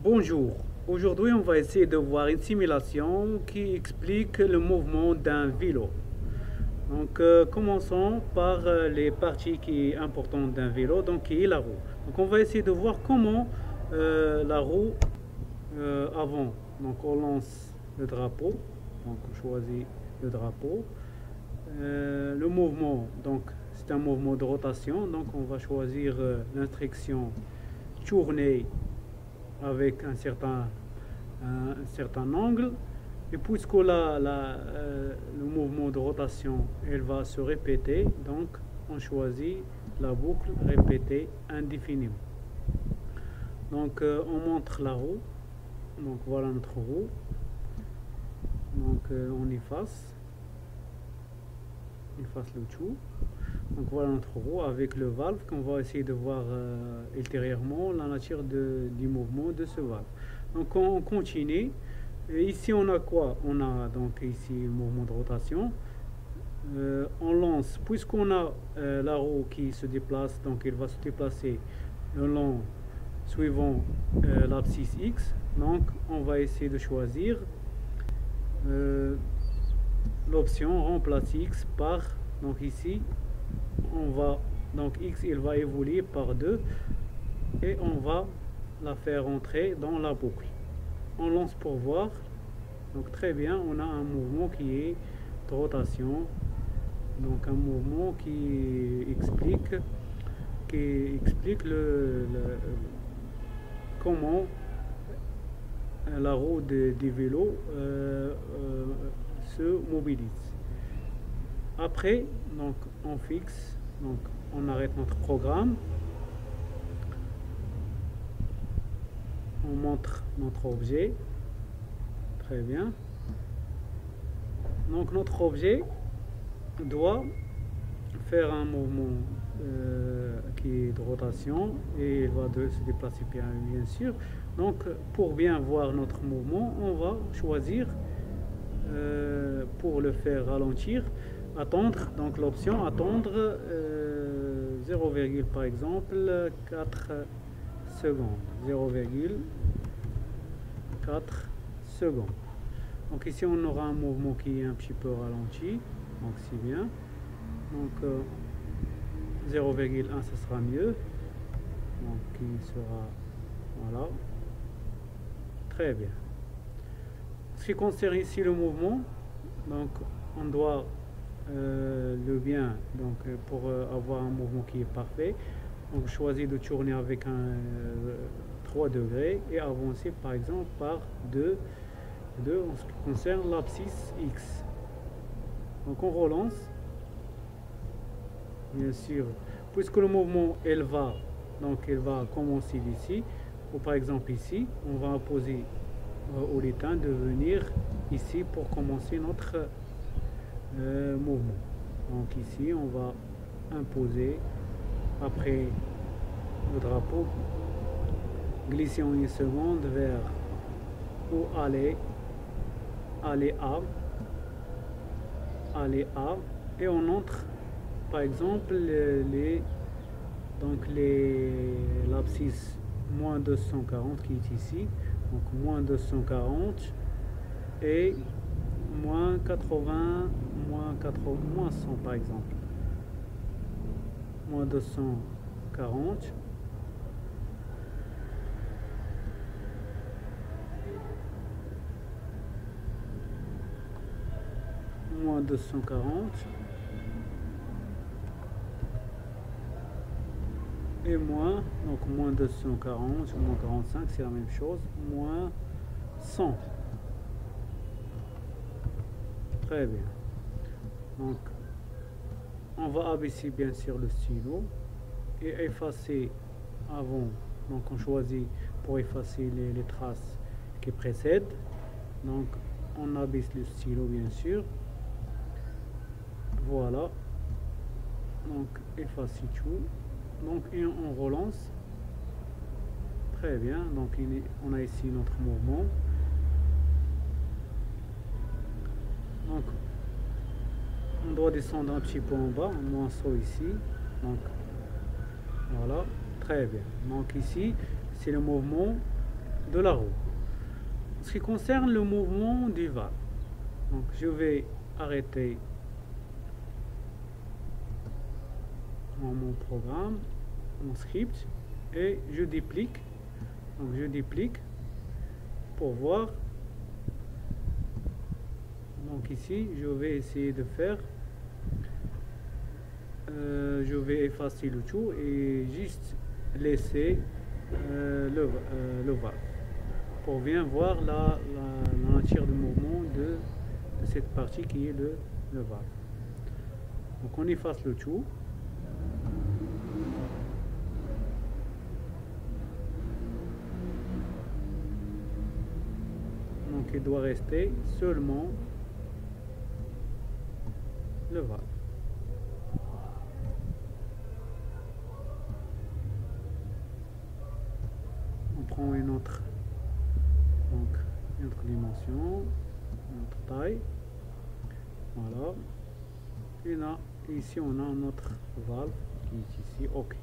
Bonjour, aujourd'hui on va essayer de voir une simulation qui explique le mouvement d'un vélo. Donc commençons par les parties qui est importantes d'un vélo, donc qui est la roue. Donc on va essayer de voir comment la roue avant. Donc on lance le drapeau, donc on choisit le drapeau. Le mouvement, donc c'est un mouvement de rotation, donc on va choisir l'instruction tourner avec un certain angle. Et puisque le mouvement de rotation elle va se répéter, donc on choisit la boucle répétée indéfiniment. Donc on montre la roue. Donc voilà notre roue. Donc on efface le tout. Donc voilà notre roue avec le valve qu'on va essayer de voir ultérieurement la nature du mouvement de ce valve. Donc on continue. Et ici on a quoi? On a donc ici le mouvement de rotation. On lance, puisqu'on a la roue qui se déplace, donc elle va se déplacer le long suivant l'abscisse X. Donc on va essayer de choisir l'option remplace X par, donc ici on va, donc X il va évoluer par 2 et on va la faire entrer dans la boucle. On lance pour voir. Donc très bien, on a un mouvement qui est de rotation, donc un mouvement qui explique comment la roue des vélos se mobilise. Après, donc on fixe, donc on arrête notre programme, on montre notre objet. Très bien. Donc notre objet doit faire un mouvement qui est de rotation et il va se déplacer bien sûr. Donc pour bien voir notre mouvement, on va choisir pour le faire ralentir, attendre, donc l'option attendre 0, par exemple 4 secondes, 0,4 secondes. Donc ici on aura un mouvement qui est un petit peu ralenti, donc c'est bien. Donc 0,1 ce sera mieux, donc il sera, voilà, très bien. Ce qui concerne ici le mouvement, donc on doit le bien, donc pour avoir un mouvement qui est parfait, donc choisir de tourner avec un 3 degrés et avancer par exemple par 2 en ce qui concerne l'abscisse X. Donc on relance, bien sûr, puisque le mouvement elle va commencer d'ici, ou par exemple ici, on va imposer au l'étain de venir ici pour commencer notre mouvement. Donc ici on va imposer après le drapeau, glisser en une seconde vers où aller A, et on entre par exemple l'abscisse moins 240 qui est ici, donc moins 240 et moins 80, moins 100 par exemple, moins 240 moins 240 et moins, donc moins 240, moins 45, c'est la même chose, moins 100. Très bien. Donc on va abaisser bien sûr le stylo et effacer avant. Donc on choisit pour effacer les traces qui précèdent. Donc on abaisse le stylo bien sûr. Voilà, donc effacer tout, donc et on relance. Très bien, donc on a ici notre mouvement. Donc on doit descendre un petit peu en bas, moins saut ici, donc voilà, très bien. Donc ici c'est le mouvement de la roue. En ce qui concerne le mouvement du valve, donc je vais arrêter mon programme, mon script, et je duplique. Donc je duplique pour voir. Donc ici, je vais essayer de faire. Je vais effacer le tout et juste laisser le valve pour bien voir la nature de mouvement de cette partie qui est le valve. Donc on efface le tout. Donc il doit rester seulement le valve. On prend une autre dimension, une autre taille. Voilà. Et là, ici on a notre valve qui est ici. OK.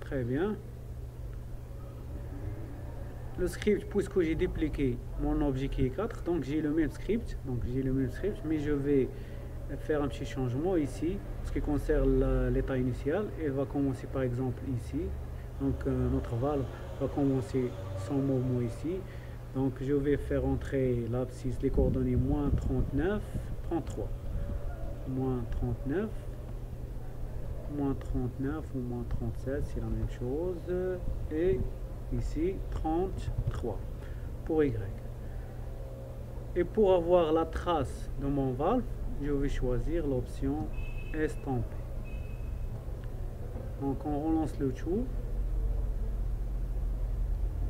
Très bien. Le script, puisque j'ai dupliqué mon objet qui est 4, donc j'ai le même script, mais je vais faire un petit changement ici, en ce qui concerne l'état initial. Elle va commencer par exemple ici, donc notre valve va commencer son mouvement ici, donc je vais faire entrer l'abscisse, les coordonnées moins 39, 33, moins 39, moins 39 ou moins 37, c'est la même chose, et ici 33 pour Y. Et pour avoir la trace de mon valve, je vais choisir l'option estomper. Donc on relance le tout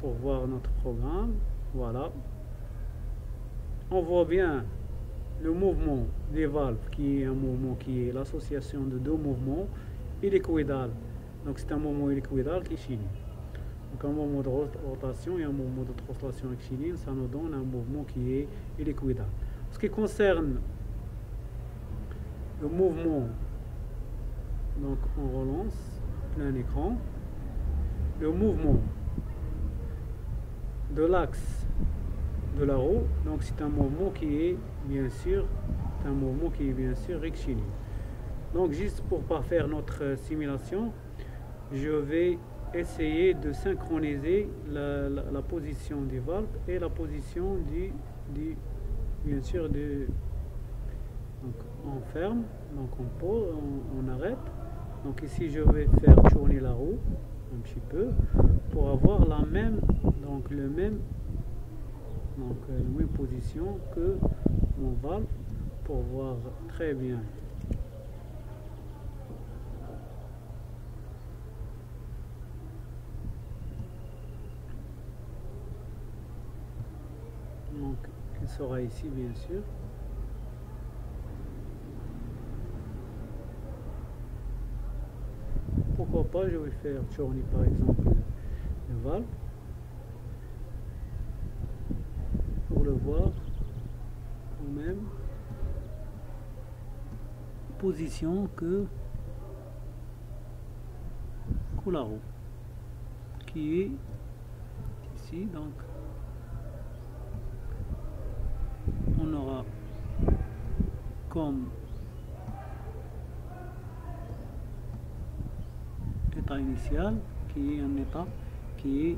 pour voir notre programme. Voilà, on voit bien le mouvement des valves qui est un mouvement qui est l'association de deux mouvements hélicoïdal. Donc c'est un mouvement hélicoïdal qui chine. Donc un mouvement de rotation et un mouvement de translation rectiligne, ça nous donne un mouvement qui est hélicoïdal. En ce qui concerne le mouvement, donc on relance plein écran. Le mouvement de l'axe de la roue, donc c'est un mouvement qui est bien sûr rectiligne. Donc juste pour parfaire notre simulation, je vais essayer de synchroniser la position du valve et la position bien sûr donc on ferme, donc on pose, on arrête. Donc ici je vais faire tourner la roue un petit peu pour avoir la même position que mon valve, pour voir très bien. Donc il sera ici bien sûr. Pourquoi pas, je vais faire tourner par exemple le valve pour le voir en même position que la roue qui est ici. Donc on aura comme état initial qui est un état qui est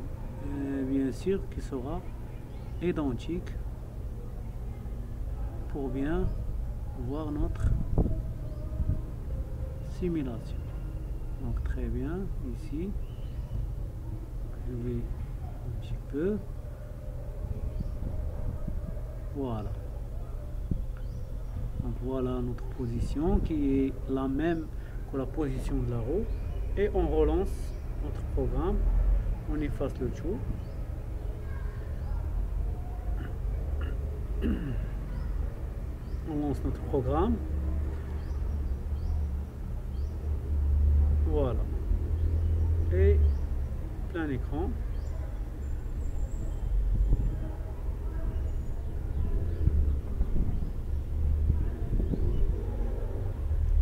bien sûr qui sera identique pour bien voir notre simulation. Donc très bien, ici je vais un petit peu, voilà. Donc voilà notre position qui est la même que la position de la roue, et on relance notre programme, on efface le tout. On lance notre programme. Voilà. Et plein écran.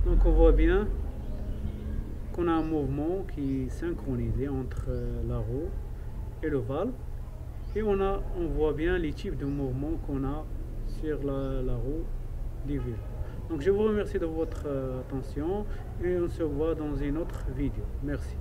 Donc on voit bien qu'on a un mouvement qui est synchronisé entre la roue et le valve. Et on voit bien les types de mouvements qu'on a sur la roue du vélo. Donc je vous remercie de votre attention et on se voit dans une autre vidéo. Merci.